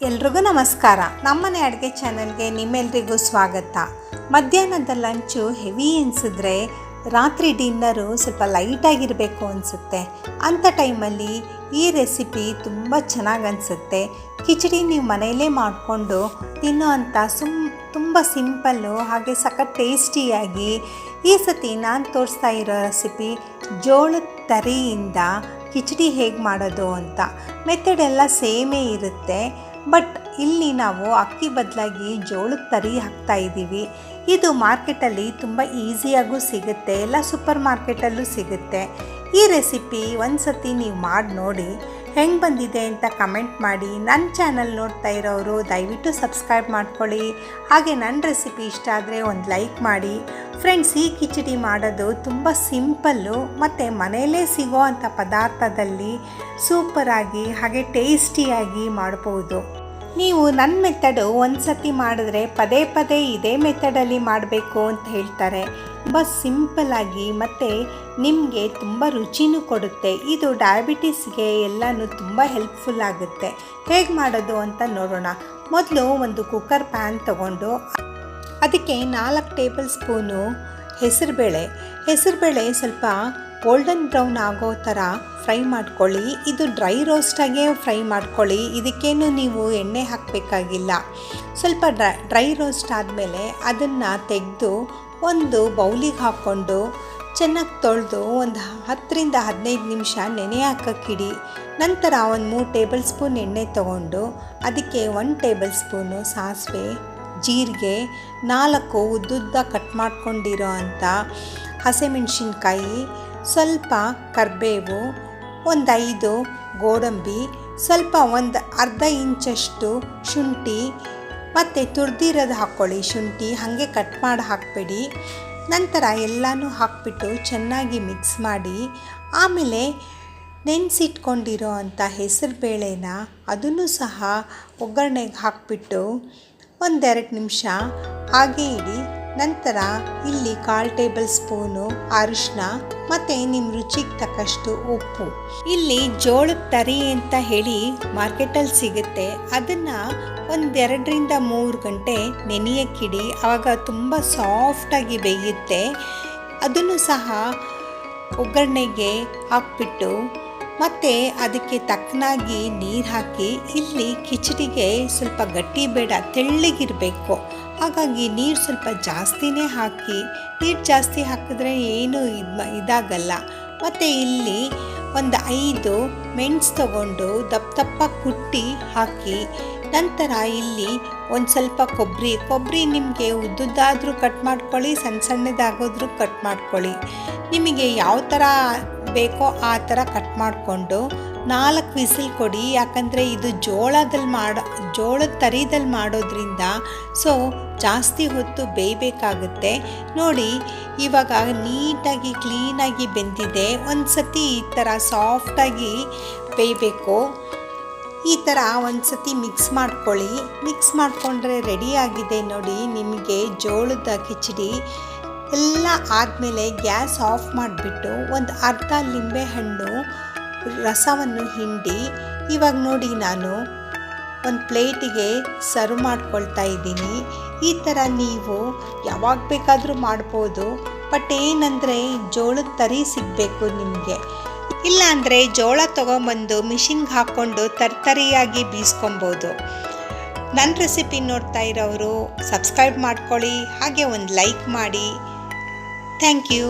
ಎಲ್ರಿಗೂ ನಮಸ್ಕಾರ. ನಮ್ಮನೆ ಅಡುಗೆ ಚಾನಲ್ಗೆ ನಿಮ್ಮೆಲ್ರಿಗೂ ಸ್ವಾಗತ. ಮಧ್ಯಾಹ್ನದ ಲಂಚು ಹೆವಿ ಅನಿಸಿದ್ರೆ ರಾತ್ರಿ ಡಿನ್ನರು ಸ್ವಲ್ಪ ಲೈಟಾಗಿರಬೇಕು ಅನಿಸುತ್ತೆ. ಅಂಥ ಟೈಮಲ್ಲಿ ಈ ರೆಸಿಪಿ ತುಂಬ ಚೆನ್ನಾಗಿ ಅನಿಸುತ್ತೆ. ಕಿಚಡಿ ನೀವು ಮನೆಯಲ್ಲೇ ಮಾಡಿಕೊಂಡು ತಿನ್ನೋ ಅಂಥ ತುಂಬ ಸಿಂಪಲ್ಲು ಹಾಗೆ ಸಖತ್ ಟೇಸ್ಟಿಯಾಗಿ ಈ ಸತಿ ನಾನು ತೋರಿಸ್ತಾ ಇರೋ ರೆಸಿಪಿ ಜೋಳದ ತರಿಯಿಂದ ಕಿಚಡಿ ಹೇಗೆ ಮಾಡೋದು ಅಂತ. ಮೆಥಡ್ ಎಲ್ಲ ಸೇಮೇ ಇರುತ್ತೆ, ಬಟ್ ಇಲ್ಲಿ ನಾವು ಅಕ್ಕಿ ಬದಲಾಗಿ ಜೋಳದ ತರಿ ಹಾಕ್ತಾಯಿದ್ದೀವಿ. ಇದು ಮಾರ್ಕೆಟಲ್ಲಿ ತುಂಬ ಈಸಿಯಾಗೂ ಸಿಗುತ್ತೆ, ಎಲ್ಲ ಸೂಪರ್ ಮಾರ್ಕೆಟಲ್ಲೂ ಸಿಗುತ್ತೆ. ಈ ರೆಸಿಪಿ ಒಂದು ಸತಿ ನೀವು ಮಾಡಿ ನೋಡಿ, ಹೆಂಗೆ ಬಂದಿದೆ ಅಂತ ಕಮೆಂಟ್ ಮಾಡಿ. ನನ್ನ ಚಾನಲ್ ನೋಡ್ತಾ ಇರೋರು ದಯವಿಟ್ಟು ಸಬ್ಸ್ಕ್ರೈಬ್ ಮಾಡ್ಕೊಳ್ಳಿ. ಹಾಗೆ ನನ್ನ ರೆಸಿಪಿ ಇಷ್ಟ ಆದರೆ ಒಂದು ಲೈಕ್ ಮಾಡಿ. ಫ್ರೆಂಡ್ಸ್, ಈ ಕಿಚಡಿ ಮಾಡೋದು ತುಂಬ ಸಿಂಪಲ್ಲು ಮತ್ತು ಮನೆಯಲ್ಲೇ ಸಿಗೋ ಅಂಥ ಪದಾರ್ಥದಲ್ಲಿ ಸೂಪರಾಗಿ ಹಾಗೆ ಟೇಸ್ಟಿಯಾಗಿ ಮಾಡ್ಬೋದು. ನೀವು ನನ್ನ ಮೆಥಡು ಒಂದು ಸತಿ ಮಾಡಿದ್ರೆ ಪದೇ ಪದೇ ಇದೇ ಮೆಥಡಲ್ಲಿ ಮಾಡಬೇಕು ಅಂತ ಹೇಳ್ತಾರೆ. ತುಂಬ ಸಿಂಪಲ್ಲಾಗಿ ಮತ್ತು ನಿಮಗೆ ತುಂಬ ರುಚಿನೂ ಕೊಡುತ್ತೆ. ಇದು ಡಯಾಬಿಟಿಸ್ಗೆ ಎಲ್ಲನೂ ತುಂಬ ಹೆಲ್ಪ್ಫುಲ್ ಆಗುತ್ತೆ. ಹೇಗೆ ಮಾಡೋದು ಅಂತ ನೋಡೋಣ. ಮೊದಲು ಒಂದು ಕುಕ್ಕರ್ ಪ್ಯಾನ್ ತಗೊಂಡು ಅದಕ್ಕೆ 4 ಟೇಬಲ್ ಸ್ಪೂನು ಹೆಸರುಬೇಳೆ ಸ್ವಲ್ಪ ಗೋಲ್ಡನ್ ಬ್ರೌನ್ ಆಗೋ ಥರ ಫ್ರೈ ಮಾಡ್ಕೊಳ್ಳಿ. ಇದು ಡ್ರೈ ರೋಸ್ಟಾಗೇ ಫ್ರೈ ಮಾಡ್ಕೊಳ್ಳಿ, ಇದಕ್ಕೇನು ನೀವು ಎಣ್ಣೆ ಹಾಕಬೇಕಾಗಿಲ್ಲ. ಸ್ವಲ್ಪ ಡ್ರೈ ರೋಸ್ಟ್ ಆದಮೇಲೆ ಅದನ್ನು ತೆಗೆದು ಒಂದು ಬೌಲಿಗೆ ಹಾಕ್ಕೊಂಡು ಚೆನ್ನಾಗಿ ತೊಳೆದು ಒಂದು 10 ರಿಂದ 15 ನಿಮಿಷ ನೆನೆ ಹಾಕೋಕ್ಕಿಡಿ. ನಂತರ ಒಂದು 3 ಟೇಬಲ್ ಸ್ಪೂನ್ ಎಣ್ಣೆ ತೊಗೊಂಡು ಅದಕ್ಕೆ 1 ಟೇಬಲ್ ಸ್ಪೂನು ಸಾಸಿವೆ, ಜೀರಿಗೆ, 4 ಉದ್ದುದ್ದ ಕಟ್ ಮಾಡ್ಕೊಂಡಿರೋ ಅಂಥ ಹಸಿಮೆಣಸಿನ್ಕಾಯಿ, ಸ್ವಲ್ಪ ಕರಿಬೇವು, ಒಂದು 5 ಗೋಡಂಬಿ, ಸ್ವಲ್ಪ ಒಂದು ಅರ್ಧ ಇಂಚಷ್ಟು ಶುಂಠಿ ಮತ್ತು ತುರಿದಿರೋದು ಹಾಕ್ಕೊಳ್ಳಿ. ಶುಂಠಿ ಹಾಗೆ ಕಟ್ ಮಾಡಿ ಹಾಕಬೇಡಿ. ನಂತರ ಎಲ್ಲನೂ ಹಾಕ್ಬಿಟ್ಟು ಚೆನ್ನಾಗಿ ಮಿಕ್ಸ್ ಮಾಡಿ, ಆಮೇಲೆ ನೆನೆಸಿಟ್ಕೊಂಡಿರೋ ಅಂಥ ಹೆಸರುಬೇಳೆನ ಅದನ್ನು ಸಹ ಒಗ್ಗರಣೆಗೆ ಹಾಕಿಬಿಟ್ಟು 1-2 ನಿಮಿಷ ಹಾಗೇ ಇಡಿ. ನಂತರ ಇಲ್ಲಿ 1/4 ಟೇಬಲ್ ಸ್ಪೂನು ಅರಿಶಿನ ಮತ್ತು ನಿಮ್ಮ ರುಚಿಗೆ ತಕ್ಕಷ್ಟು ಉಪ್ಪು. ಇಲ್ಲಿ ಜೋಳದ ತರಿ ಅಂತ ಹೇಳಿ ಮಾರ್ಕೆಟಲ್ಲಿ ಸಿಗುತ್ತೆ, ಅದನ್ನು 1-2 ರಿಂದ 3 ಗಂಟೆ ನೆನೆಯಕ್ಕಿಡಿ. ಆವಾಗ ತುಂಬ ಸಾಫ್ಟಾಗಿ ಬೇಯುತ್ತೆ. ಅದನ್ನು ಸಹ ಒಗ್ಗರಣೆಗೆ ಹಾಕ್ಬಿಟ್ಟು ಮತ್ತು ಅದಕ್ಕೆ ತಕ್ಕನಾಗಿ ನೀರು ಹಾಕಿ. ಇಲ್ಲಿ ಕಿಚಡಿಗೆ ಸ್ವಲ್ಪ ಗಟ್ಟಿ ಬೇಡ, ತೆಳ್ಳಗಿರಬೇಕು. ಹಾಗಾಗಿ ನೀರು ಸ್ವಲ್ಪ ಜಾಸ್ತಿನೇ ಹಾಕಿ. ನೀರು ಜಾಸ್ತಿ ಹಾಕಿದ್ರೆ ಏನೂ ಇದಾಗಲ್ಲ. ಮತ್ತು ಇಲ್ಲಿ ಒಂದು 5 ಮೆಣಸು ತಗೊಂಡು ದಪ್ಪ ಕುಟ್ಟಿ ಹಾಕಿ. ನಂತರ ಇಲ್ಲಿ ಒಂದು ಸ್ವಲ್ಪ ಕೊಬ್ಬರಿ ನಿಮಗೆ ಉದ್ದುದ್ದಾದರೂ ಕಟ್ ಮಾಡ್ಕೊಳ್ಳಿ, ಸಣ್ಣದಾಗೋದ್ರೂ ಕಟ್ ಮಾಡ್ಕೊಳ್ಳಿ. ನಿಮಗೆ ಯಾವ ಥರ ಬೇಕೋ ಆ ಥರ ಕಟ್ ಮಾಡಿಕೊಂಡು 4 ವಿಸಿಲ್ ಕೊಡಿ. ಯಾಕಂದರೆ ಇದು ಜೋಳದ ತರಿದಲ್ಲಿ ಮಾಡೋದ್ರಿಂದ ಜಾಸ್ತಿ ಹೊತ್ತು ಬೇಯಬೇಕಾಗುತ್ತೆ. ನೋಡಿ, ಇವಾಗ ನೀಟಾಗಿ ಕ್ಲೀನಾಗಿ ಬೆಂದಿದೆ. ಒಂದು ಸತಿ ಈ ಥರ ಸಾಫ್ಟಾಗಿ ಬೇಯಬೇಕು. ಈ ಥರ ಒಂದು ಸತಿ ಮಿಕ್ಸ್ ಮಾಡ್ಕೊಳ್ಳಿ. ಮಿಕ್ಸ್ ಮಾಡಿಕೊಂಡ್ರೆ ರೆಡಿಯಾಗಿದೆ ನೋಡಿ ನಿಮಗೆ ಜೋಳದ ಕಿಚಡಿ. ಎಲ್ಲ ಆದಮೇಲೆ ಗ್ಯಾಸ್ ಆಫ್ ಮಾಡಿಬಿಟ್ಟು ಒಂದು ಅರ್ಧ ಲಿಂಬೆಹಣ್ಣು ರಸವನ್ನು ಹಿಂಡಿ ಇವಾಗ ನೋಡಿ ನಾನು ಒಂದು ಪ್ಲೇಟಿಗೆ ಸರ್ವ್ ಮಾಡ್ಕೊಳ್ತಾ ಇದ್ದೀನಿ. ಈ ಥರ ನೀವು ಯಾವಾಗ ಬೇಕಾದರೂ ಮಾಡ್ಬೋದು. ಬಟ್ ಏನಂದರೆ ಜೋಳದ ತರಿ ಸಿಗಬೇಕು ನಿಮಗೆ. ಇಲ್ಲಾಂದರೆ ಜೋಳ ತೊಗೊಂಬಂದು ಮಿಷಿನ್ಗೆ ಹಾಕ್ಕೊಂಡು ತರಿಯಾಗಿ ಬೀಸ್ಕೊಬೋದು. ನನ್ನ ರೆಸಿಪಿ ನೋಡ್ತಾ ಇರೋರು ಸಬ್ಸ್ಕ್ರೈಬ್ ಮಾಡ್ಕೊಳ್ಳಿ, ಹಾಗೆ ಒಂದು ಲೈಕ್ ಮಾಡಿ. Thank you.